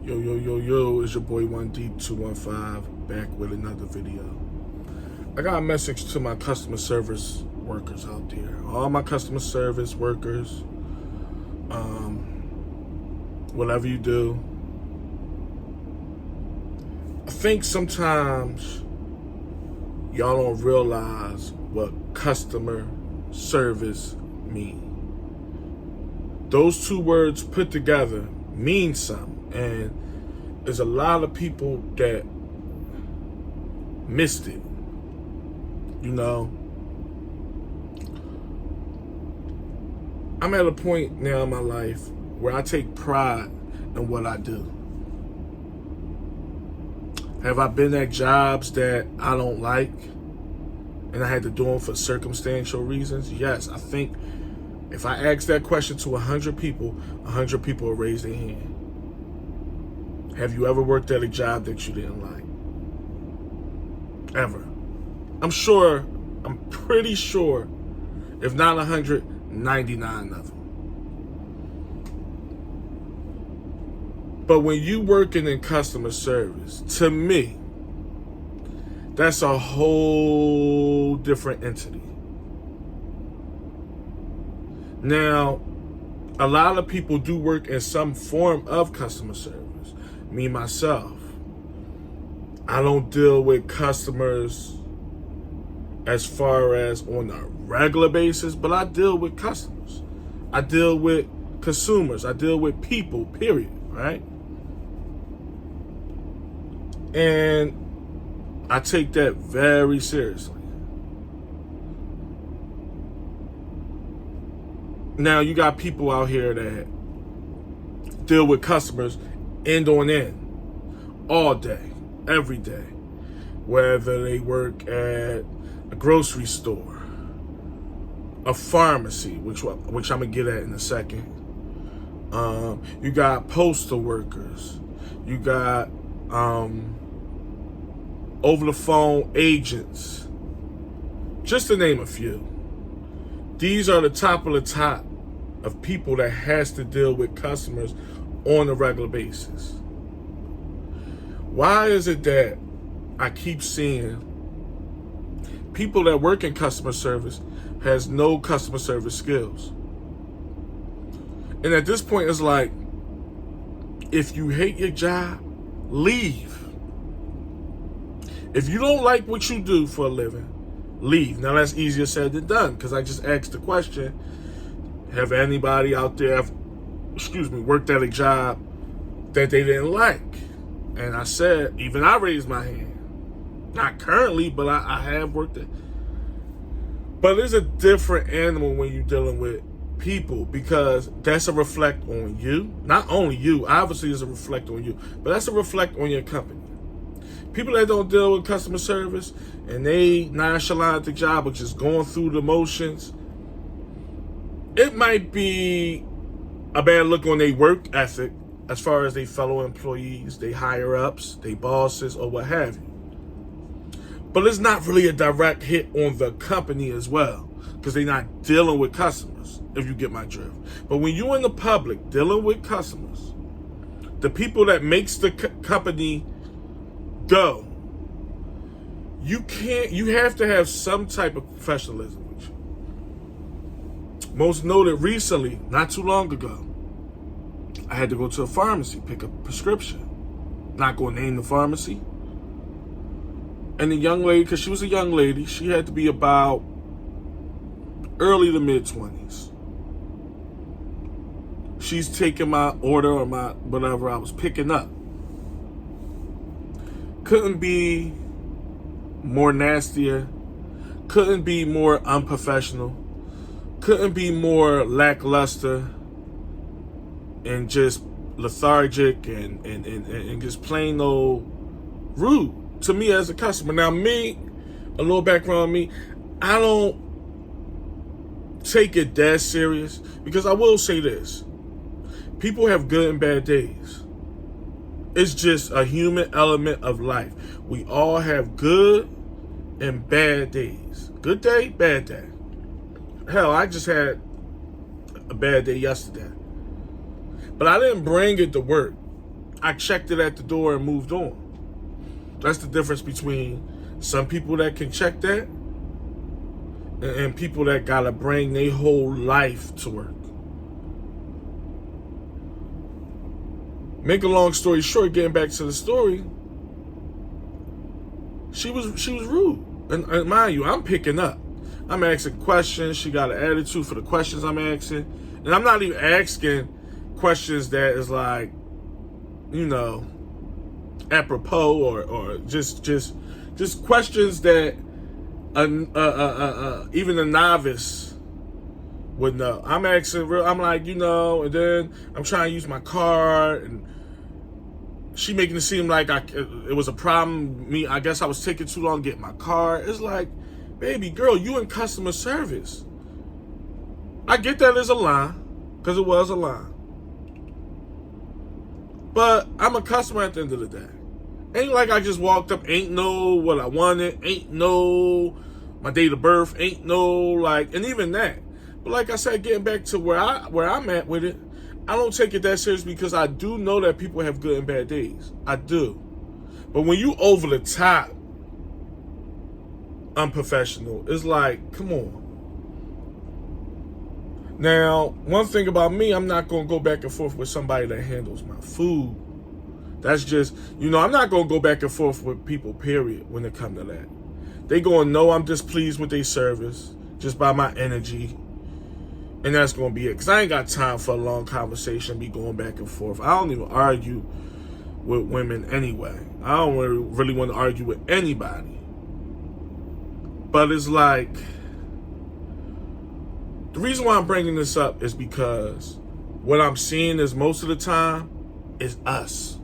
Yo, yo, yo, yo, it's your boy 1D215 back with another video. I got a message to my customer service workers out there. All my customer service workers, whatever you do. I think sometimes y'all don't realize what customer service mean. Those two words put together mean something. And there's a lot of people that missed it. You know, I'm at a point now in my life where I take pride in what I do. Have I been at jobs that I don't like and I had to do them for circumstantial reasons? Yes, I think if I ask that question to 100 people, 100 people will raise their hand. Have you ever worked at a job that you didn't like? Ever? I'm pretty sure, if not 100, 99 of them. But when you working in customer service, to me, that's a whole different entity. Now, a lot of people do work in some form of customer service. Me, myself, I don't deal with customers as far as on a regular basis, but I deal with customers. I deal with consumers. I deal with people, period, right? And I take that very seriously. Now, you got people out here that deal with customers end on end, all day, every day, whether they work at a grocery store, a pharmacy, which I'm gonna get at in a second. You got postal workers, you got over the phone agents, just to name a few. These are the top of the top of people that has to deal with customers on a regular basis. Why is it that I keep seeing people that work in customer service has no customer service skills? And at this point, it's like, if you hate your job, leave. If you don't like what you do for a living, leave. Now, that's easier said than done, because I just asked the question, have anybody out there worked at a job that they didn't like? And I said, even I raised my hand. Not currently, but I have worked it. But it's a different animal when you're dealing with people, because that's a reflect on you. Not only you, obviously it's a reflect on you, but that's a reflect on your company. People that don't deal with customer service and they nonchalant at the job or just going through the motions, it might be a bad look on their work ethic as far as their fellow employees, they higher ups, they bosses, or what have you. But it's not really a direct hit on the company as well, because they're not dealing with customers, if you get my drift. But when you're in the public dealing with customers, the people that makes the company go, you have to have some type of professionalism with you. Most noted recently, not too long ago, I had to go to a pharmacy, pick up a prescription. Not going to name the pharmacy. And the young lady, because she was a young lady, she had to be about early to mid-20s. She's taking my order or my whatever I was picking up. Couldn't be more nastier. Couldn't be more unprofessional. Couldn't be more lackluster and just lethargic and just plain old rude to me as a customer. Now, me, a little background on me, I don't take it that serious, because I will say this. People have good and bad days. It's just a human element of life. We all have good and bad days. Good day, bad day. Hell, I just had a bad day yesterday. But I didn't bring it to work. I checked it at the door and moved on. That's the difference between some people that can check that and people that gotta bring their whole life to work. Make a long story short, getting back to the story, she was rude. And mind you, I'm picking up. I'm asking questions. She got an attitude for the questions I'm asking. And I'm not even asking questions that is like, you know, apropos or just questions that even a novice would know. I'm asking real. I'm like, you know, and then I'm trying to use my card, and she making it seem like it was a problem. I guess I was taking too long to get my card. It's like, baby girl, you in customer service. I get that as a lie, because it was a lie. But I'm a customer at the end of the day. Ain't like I just walked up, ain't know what I wanted, ain't know my date of birth, ain't know like, and even that. But like I said, getting back to where I'm at with it, I don't take it that serious because I do know that people have good and bad days. I do. But when you over the top unprofessional, it's like, come on. Now, one thing about me, I'm not going to go back and forth with somebody that handles my food. That's just, you know, I'm not going to go back and forth with people, period, when it comes to that. They going to know I'm displeased with their service just by my energy. And that's going to be it. Because I ain't got time for a long conversation, be going back and forth. I don't even argue with women anyway. I don't really want to argue with anybody. But it's like, the reason why I'm bringing this up is because what I'm seeing is most of the time is us.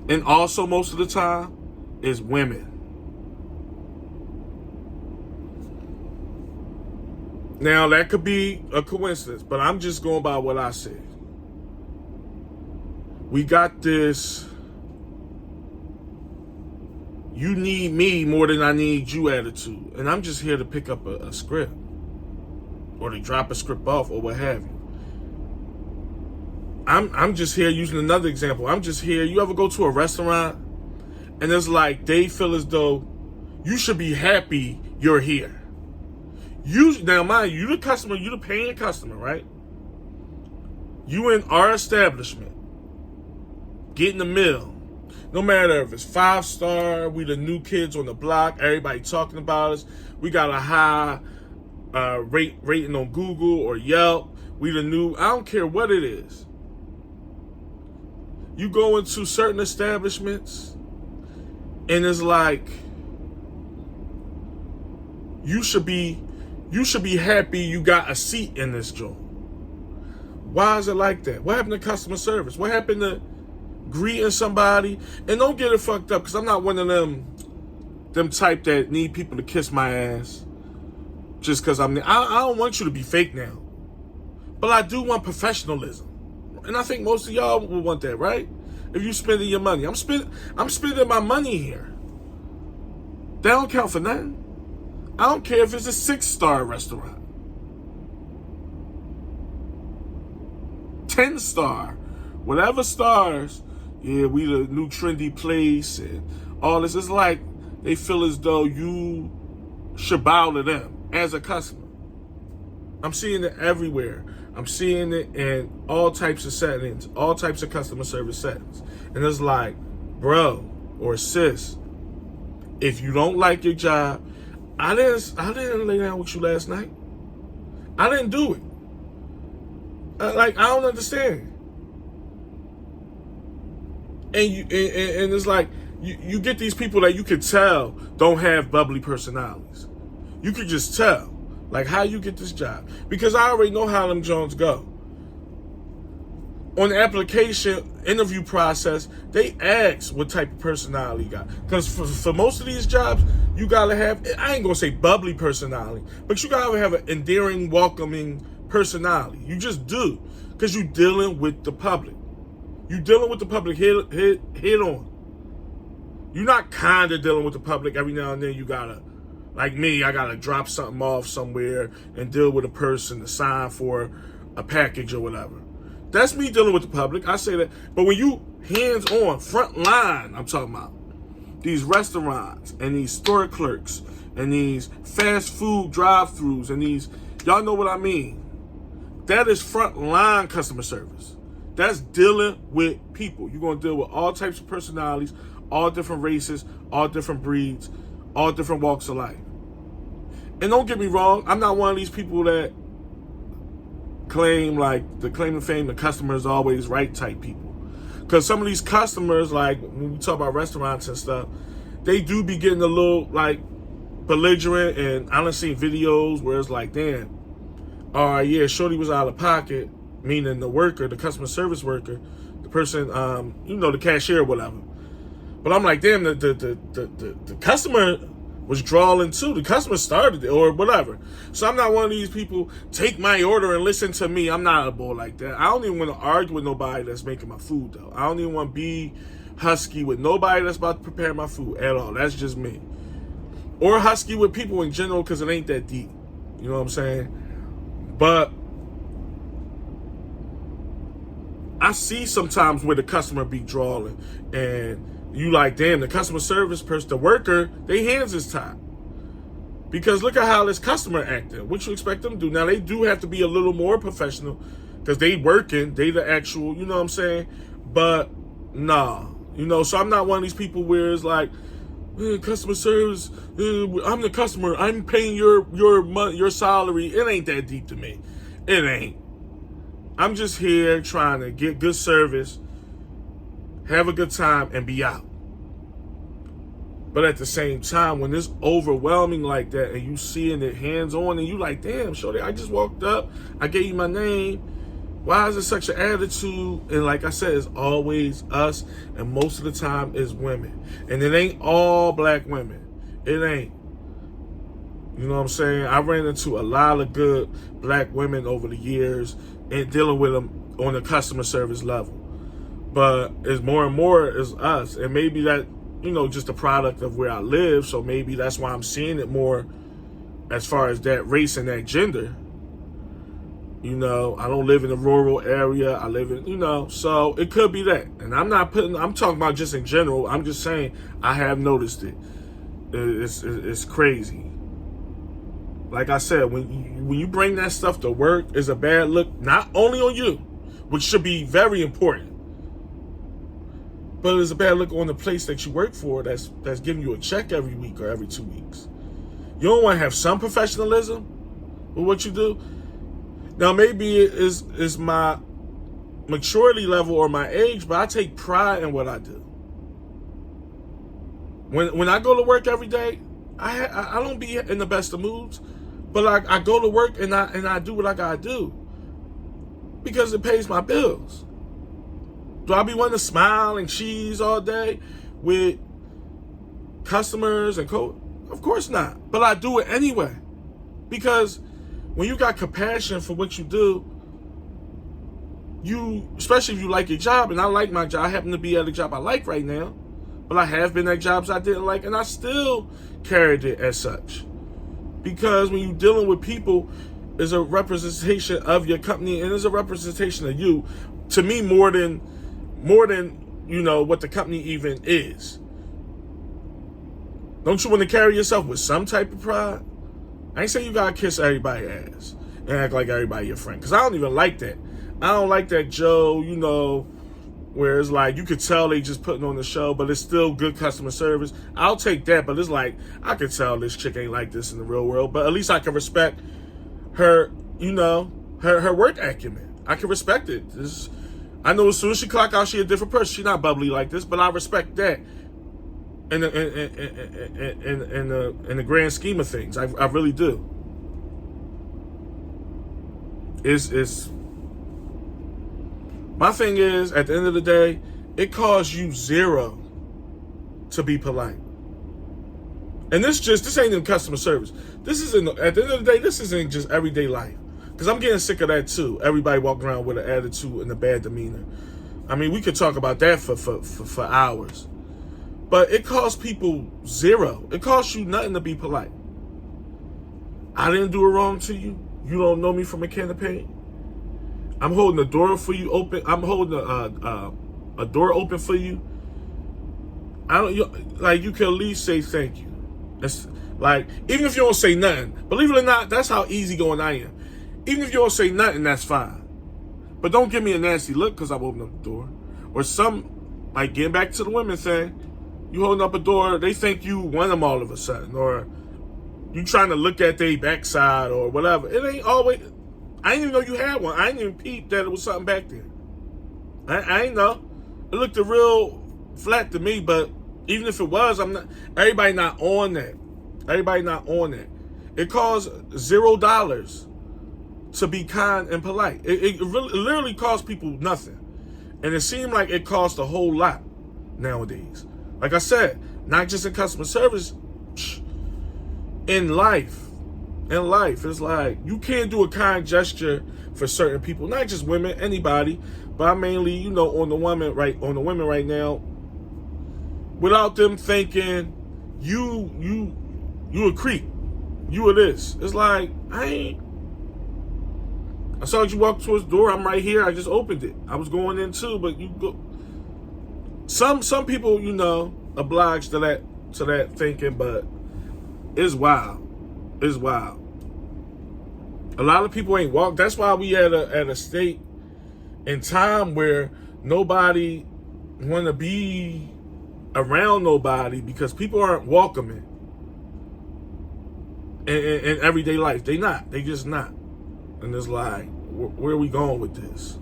And also most of the time is women. Now, that could be a coincidence, but I'm just going by what I see. We got this, you need me more than I need you attitude. And I'm just here to pick up a script. Or to drop a script off or what have you. I'm just here using another example. I'm just here. You ever go to a restaurant and it's like they feel as though you should be happy you're here. Now, mind you, the customer, you the paying customer, right? You in our establishment, getting the meal. No matter if it's 5-star, we the new kids on the block, everybody talking about us. We got a high rating on Google or Yelp. We the new, I don't care what it is. You go into certain establishments and it's like, you should be happy you got a seat in this joint. Why is it like that? What happened to customer service? What happened to greeting somebody? And don't get it fucked up, because I'm not one of them type that need people to kiss my ass just because I don't want you to be fake now. But I do want professionalism. And I think most of y'all will want that, right? If you spending your money. I'm spending my money here. That don't count for nothing. I don't care if it's a 6-star restaurant. 10-star. Whatever stars. Yeah, we the new trendy place and all this. It's like they feel as though you should bow to them as a customer. I'm seeing it everywhere. I'm seeing it in all types of settings, all types of customer service settings. And it's like, bro or sis, if you don't like your job, I didn't lay down with you last night. I didn't do it. I don't understand. And it's like you get these people that you could tell don't have bubbly personalities. You could just tell. Like, how you get this job? Because I already know how them Jones go. On the application interview process, they ask what type of personality you got. Because for most of these jobs, you gotta have, I ain't gonna say bubbly personality, but you gotta have an endearing, welcoming personality. You just do. Because you're dealing with the public. You're dealing with the public head on. You're not kind of dealing with the public. Every now and then you gotta, like me, I gotta drop something off somewhere and deal with a person to sign for a package or whatever. That's me dealing with the public. I say that. But when you hands-on, front line, I'm talking about these restaurants and these store clerks and these fast food drive-thrus and these, y'all know what I mean. That is front line customer service. That's dealing with people. You're going to deal with all types of personalities, all different races, all different breeds, all different walks of life. And don't get me wrong, I'm not one of these people that claim the claim to fame, the customer is always right type people. Because some of these customers, like when we talk about restaurants and stuff, they do be getting a little belligerent, and I done seen videos where it's like, damn, all right, yeah, shorty was out of pocket, meaning the worker, the customer service worker, the person, the cashier or whatever. But I'm like, damn, the customer was drawling too. The customer started it or whatever. So I'm not one of these people, take my order and listen to me. I'm not a bull like that. I don't even want to argue with nobody that's making my food, though. I don't even want to be husky with nobody that's about to prepare my food at all. That's just me. Or husky with people in general, because it ain't that deep. You know what I'm saying? But I see sometimes where the customer be drawing, and you like, damn, the customer service person, the worker, they hands is tied. Because look at how this customer acting. What you expect them to do? Now, they do have to be a little more professional because they working, they the actual, you know what I'm saying? But, nah. So I'm not one of these people where it's like, customer service, I'm the customer, I'm paying your salary. It ain't that deep to me. It ain't. I'm just here trying to get good service, have a good time, and be out. But at the same time, when it's overwhelming like that and you seeing it hands-on and you like, damn, shorty, I just walked up, I gave you my name, why is it such an attitude? And like I said, it's always us, and most of the time it's women. And it ain't all black women. It ain't. You know what I'm saying? I ran into a lot of good black women over the years and dealing with them on the customer service level. But it's more and more is us. And maybe that, just a product of where I live. So maybe that's why I'm seeing it more as far as that race and that gender. I don't live in a rural area. I live in, so it could be that. And I'm talking about just in general. I'm just saying I have noticed it. It's crazy. Like I said, when you bring that stuff to work, it's a bad look, not only on you, which should be very important, but it's a bad look on the place that you work for that's giving you a check every week or every 2 weeks. You don't want to have some professionalism with what you do. Now, maybe it is my maturity level or my age, but I take pride in what I do. When I go to work every day, I don't be in the best of moods, but I go to work and I do what I gotta do because it pays my bills. Do I be wanting to smile and cheese all day with customers and Of course not. But I do it anyway. Because when you got compassion for what you do, especially if you like your job, and I like my job. I happen to be at a job I like right now, but I have been at jobs I didn't like, and I still carried it as such. Because when you're dealing with people, is a representation of your company and is a representation of you. To me, more than what the company even is. Don't you want to carry yourself with some type of pride? I ain't saying you gotta kiss everybody's ass and act like everybody your friend, because I don't even like that. I don't like that Joe, where it's like you could tell they just putting on the show, but it's still good customer service. I'll take that, but it's like I could tell this chick ain't like this in the real world, but at least I can respect her, her work acumen. I can respect it. I know as soon as she clock out, she a different person. She's not bubbly like this, but I respect that. In the grand scheme of things, I really do. It's my thing is, at the end of the day, it costs you zero to be polite. And this ain't in customer service. This is at the end of the day, this isn't just everyday life. Because I'm getting sick of that too. Everybody walking around with an attitude and a bad demeanor. I mean, we could talk about that for hours. But it costs people zero. It costs you nothing to be polite. I didn't do it wrong to you. You don't know me from a can of paint. I'm holding the door for you open. I'm holding a door open for you. I don't you can at least say thank you. That's like, even if you don't say nothing, believe it or not, that's how easygoing I am. Even if you don't say nothing, that's fine. But don't give me a nasty look because I'm opening up the door. Or like getting back to the women thing, you holding up a door, they think you want them all of a sudden. Or you trying to look at their backside or whatever. It ain't always, I didn't even know you had one. I didn't even peep that it was something back there. I ain't know. It looked real flat to me, but even if it was, everybody not on that. Everybody not on that. It costs $0 to be kind and polite. It literally costs people nothing. And it seemed like it costs a whole lot nowadays. Like I said, not just in customer service, in life. In life, it's like you can't do a kind gesture for certain people, not just women, anybody. But I mainly, on the women right now, without them thinking you a creep, you are this. It's like I saw you walk towards the door. I'm right here. I just opened it. I was going in too, but you go. Some people, obliged to that thinking, but it's wild. It's wild. A lot of people ain't walk. That's why we at a state in time where nobody want to be around nobody because people aren't welcoming in everyday life. They not. They just not. And it's like, where are we going with this?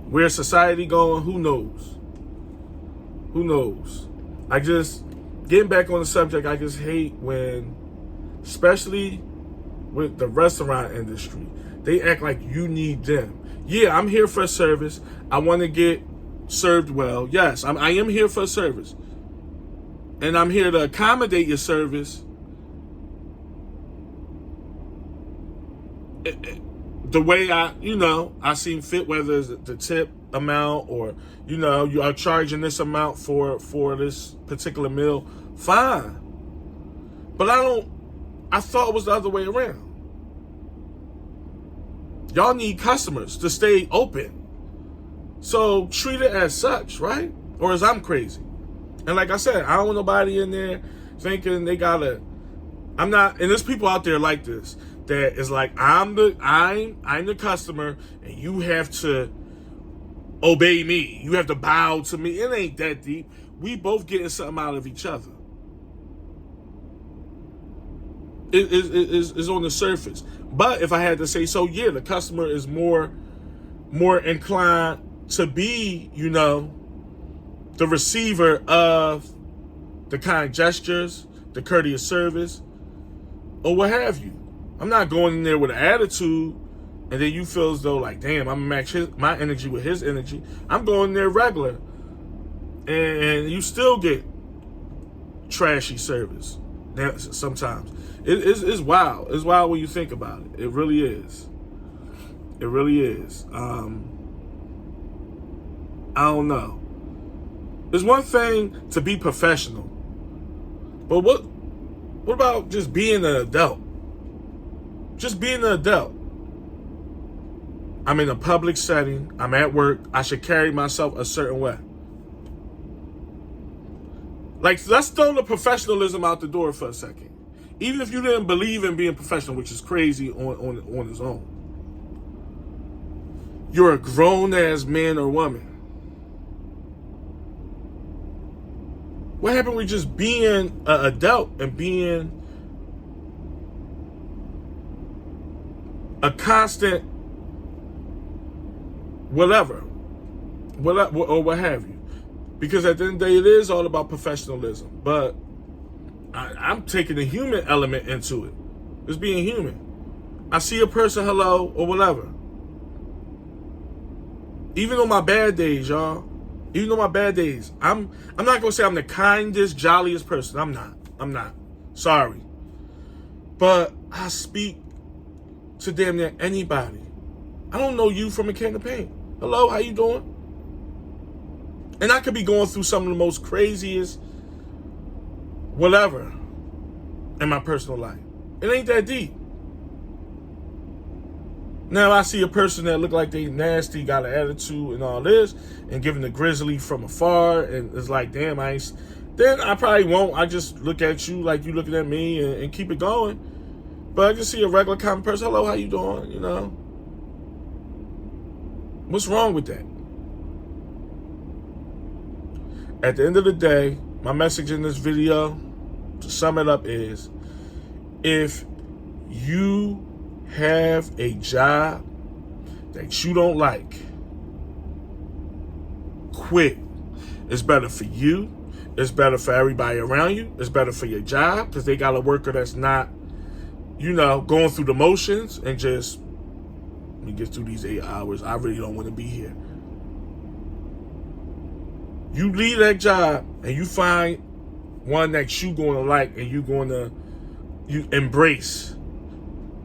Where's society going? Who knows? Who knows? Getting back on the subject, I just hate when, especially with the restaurant industry, they act like you need them. Yeah, I'm here for a service. I want to get served well. Yes, I am here for a service. And I'm here to accommodate your service the way I seem fit, whether it's the tip amount or, you are charging this amount for this particular meal. Fine. But I thought it was the other way around. Y'all need customers to stay open. So treat it as such, right? Or as I'm crazy. And like I said, I don't want nobody in there thinking they gotta, I'm not, and there's people out there like this, that is like, I'm the customer and you have to obey me. You have to bow to me. It ain't that deep. We both getting something out of each other. It is on the surface. But if I had to say so, yeah, the customer is more inclined to be, the receiver of the kind gestures, the courteous service, or what have you. I'm not going in there with an attitude and then you feel as though like, damn, I'm gonna match my energy with his energy. I'm going there regular. And you still get trashy service sometimes. It's wild. It's wild when you think about it. It really is. It really is. I don't know. It's one thing to be professional, but what about just being an adult? Just being an adult. I'm in a public setting. I'm at work. I should carry myself a certain way. Like, let's throw the professionalism out the door for a second. Even if you didn't believe in being professional, which is crazy on its own. You're a grown-ass man or woman. What happened with just being an adult and being a constant whatever, or what have you? Because at the end of the day, it is all about professionalism. But I'm taking the human element into it. It's being human. I see a person, hello, or whatever. Even on my bad days, y'all. Even on my bad days, I'm not gonna say I'm the kindest, jolliest person. I'm not. Sorry. But I speak to damn near anybody. I don't know you from a can of paint. Hello, how you doing? And I could be going through some of the most craziest whatever in my personal life. It ain't that deep. Now I see a person that look like they nasty, got an attitude and all this, and giving the grizzly from afar, and it's like, damn, then I probably won't. I just look at you like you looking at me and keep it going. But I just see a regular common person. Hello, how you doing? You know, what's wrong with that? At the end of the day, my message in this video, to sum it up, is if you have a job that you don't like, quit. It's better for you. It's better for everybody around you. It's better for your job because they got a worker that's not, going through the motions and just, let me get through these 8 hours. I really don't want to be here. You leave that job and you find one that you going to like and you embrace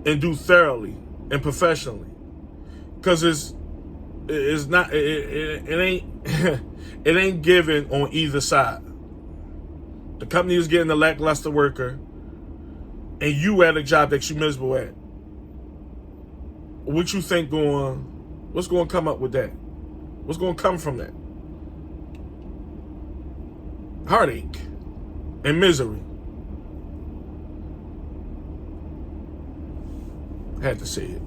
and do thoroughly and professionally, because it ain't it ain't given on either side. The company is getting a lackluster worker, and you at a job that you miserable at. What you think what's going to come up with that? What's going to come from that? Heartache and misery. Had to say it.